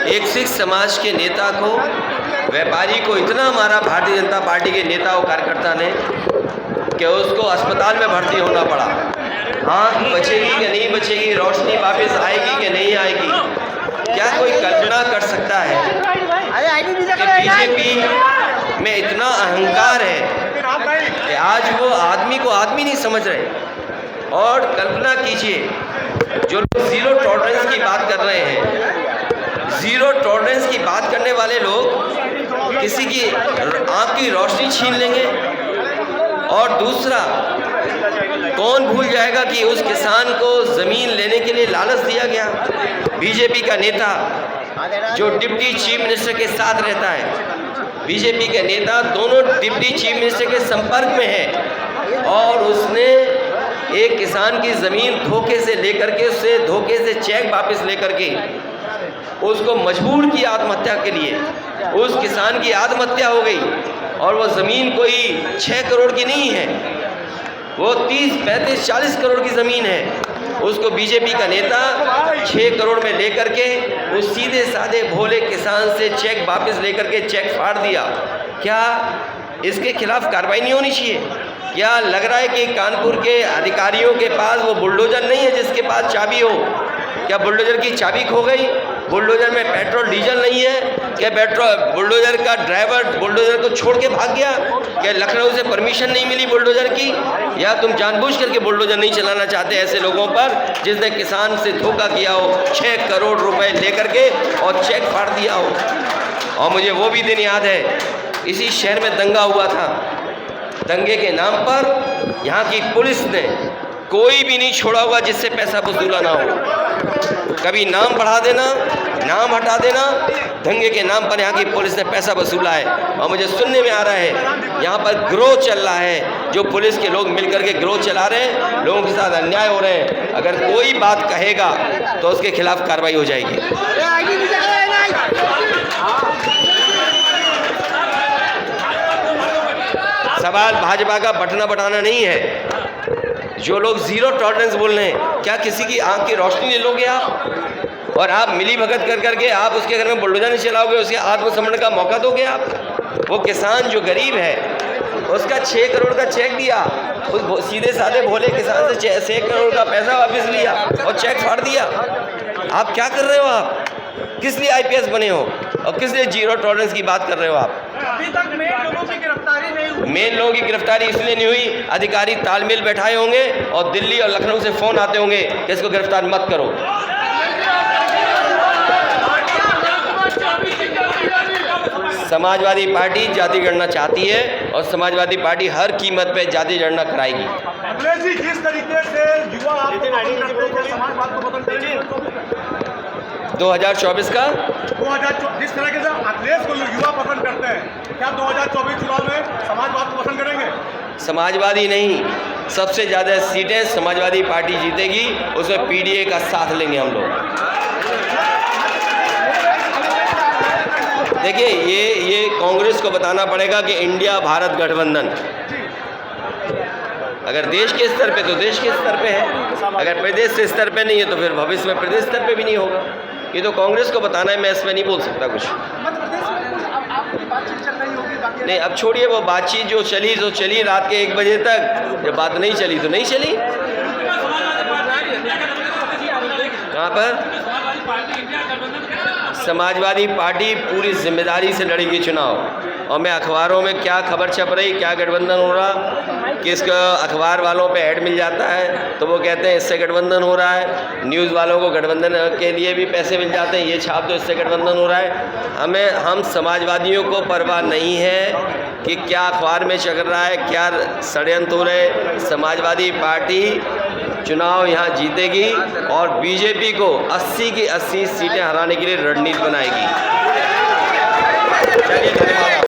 एक सिख समाज के नेता को, व्यापारी को इतना मारा भारतीय जनता पार्टी के नेता और कार्यकर्ता ने कि उसको अस्पताल में भर्ती होना पड़ा। आँख बचेगी कि नहीं बचेगी, रोशनी वापस आएगी कि नहीं आएगी, क्या कोई कल्पना कर सकता है कि बीजेपी में इतना अहंकार है कि आज वो आदमी को आदमी नहीं समझ रहे। और कल्पना कीजिए, जो लोग ज़ीरो टॉलरेंस की बात कर रहे हैं, ज़ीरो टॉलरेंस की बात करने वाले लोग किसी की आँख की रोशनी छीन लेंगे। और दूसरा, कौन भूल जाएगा कि उस किसान को ज़मीन लेने के लिए लालच दिया गया। बीजेपी का नेता जो डिप्टी चीफ मिनिस्टर के साथ रहता है, बीजेपी के नेता दोनों डिप्टी चीफ मिनिस्टर के संपर्क में है, और उसने एक किसान की ज़मीन धोखे से लेकर के, उससे धोखे से चेक वापस लेकर के उसको मजबूर किया आत्महत्या के लिए। उस किसान की आत्महत्या हो गई, और वो ज़मीन कोई 6 करोड़ की नहीं है, वो 30, 35, 40 करोड़ की ज़मीन है। उसको बीजेपी का नेता 6 करोड़ में लेकर के उस सीधे साधे भोले किसान से चेक वापस लेकर के चेक फाड़ दिया। क्या इसके खिलाफ कार्रवाई नहीं होनी चाहिए? क्या लग रहा है कि कानपुर के अधिकारियों के पास वो बुलडोजर नहीं है जिसके पास चाबी हो? क्या बुलडोजर की चाबी खो गई? बुलडोजर में पेट्रोल डीजल नहीं है? क्या बुलडोजर का ड्राइवर बुलडोजर को छोड़ के भाग गया? क्या लखनऊ से परमिशन नहीं मिली बुलडोजर की? या तुम जानबूझ करके बुलडोजर नहीं चलाना चाहते ऐसे लोगों पर जिसने किसान से धोखा किया हो, 6 करोड़ रुपए लेकर के और चेक फाड़ दिया हो? और मुझे वो भी दिन याद है, इसी शहर में दंगा हुआ था। दंगे के नाम पर यहाँ की पुलिस ने कोई भी नहीं छोड़ा होगा जिससे पैसा वसूला ना हो। कभी नाम बढ़ा देना, नाम हटा देना, दंगे के नाम पर यहाँ की पुलिस ने पैसा वसूला है। और मुझे सुनने में आ रहा है यहाँ पर गिरोह चल रहा है, जो पुलिस के लोग मिलकर के गिरोह चला रहे हैं, लोगों के साथ अन्याय हो रहे हैं। अगर कोई बात कहेगा तो उसके खिलाफ कार्रवाई हो जाएगी। सवाल भाजपा का बटना बटाना नहीं है। जो लोग ज़ीरो टॉलरेंस बोल रहे हैं, क्या किसी की आंख की रोशनी ले लोगे आप? और आप मिली भगत कर करके आप उसके घर में बुलडोजर नहीं चलाओगे, उसके आत्मसमरण का मौका दोगे आप? वो किसान जो गरीब है, उसका 6 करोड़ का चेक दिया, उस सीधे साधे भोले किसान से 6 करोड़ का पैसा वापस लिया और चेक फाड़ दिया। आप क्या कर रहे हो? आप किस लिए IPS बने हो और किस लिए ज़ीरो टॉलरेंस की बात कर रहे हो आप? अभी तक मेन लोगों की गिरफ्तारी नहीं हुई। मेन लोगों की गिरफ्तारी इसलिए नहीं हुई, अधिकारी तालमेल बैठाए होंगे और दिल्ली और लखनऊ से फ़ोन आते होंगे कि इसको गिरफ्तार मत करो। समाजवादी पार्टी जाति गणना चाहती है और समाजवादी पार्टी हर कीमत पे जाति गणना कराएगी। अखिलेश जी, जिस तरीके से युवा आपको पसंद करते हैं, क्या समाजवाद को पसंद करेंगे? 2024 का 2024 जिस तरीके से अखिलेश को युवा पसंद करते हैं, क्या 2024 चुनाव में समाजवाद को पसंद करेंगे? समाजवादी नहीं, सबसे ज़्यादा सीटें समाजवादी पार्टी जीतेगी, उसमें PDA का साथ लेंगे हम लोग। देखिए, ये कांग्रेस को बताना पड़ेगा कि इंडिया भारत गठबंधन अगर देश के स्तर पे तो देश के स्तर पे है, अगर प्रदेश के स्तर पे नहीं है तो फिर भविष्य में प्रदेश स्तर पे भी नहीं होगा। ये तो कांग्रेस को बताना है, मैं इसमें नहीं बोल सकता कुछ। नहीं, अब छोड़िए वो बातचीत, जो चली तो चली रात के 1 बजे तक, जब बात नहीं चली तो नहीं चली। कहाँ पर? समाजवादी पार्टी पूरी जिम्मेदारी से लड़ेगी चुनाव। और मैं अखबारों में क्या खबर छप रही, क्या गठबंधन हो रहा, किसका अखबार वालों पे ऐड मिल जाता है तो वो कहते हैं इससे गठबंधन हो रहा है, न्यूज़ वालों को गठबंधन के लिए भी पैसे मिल जाते हैं, ये छाप दो इससे गठबंधन हो रहा है। हम समाजवादियों को परवाह नहीं है कि क्या अखबार में चल रहा है, क्या षड्यंत्र हो रहे। समाजवादी पार्टी चुनाव यहाँ जीतेगी और बीजेपी को 80 की 80 सीटें हराने के लिए रणनीति बनाएगी।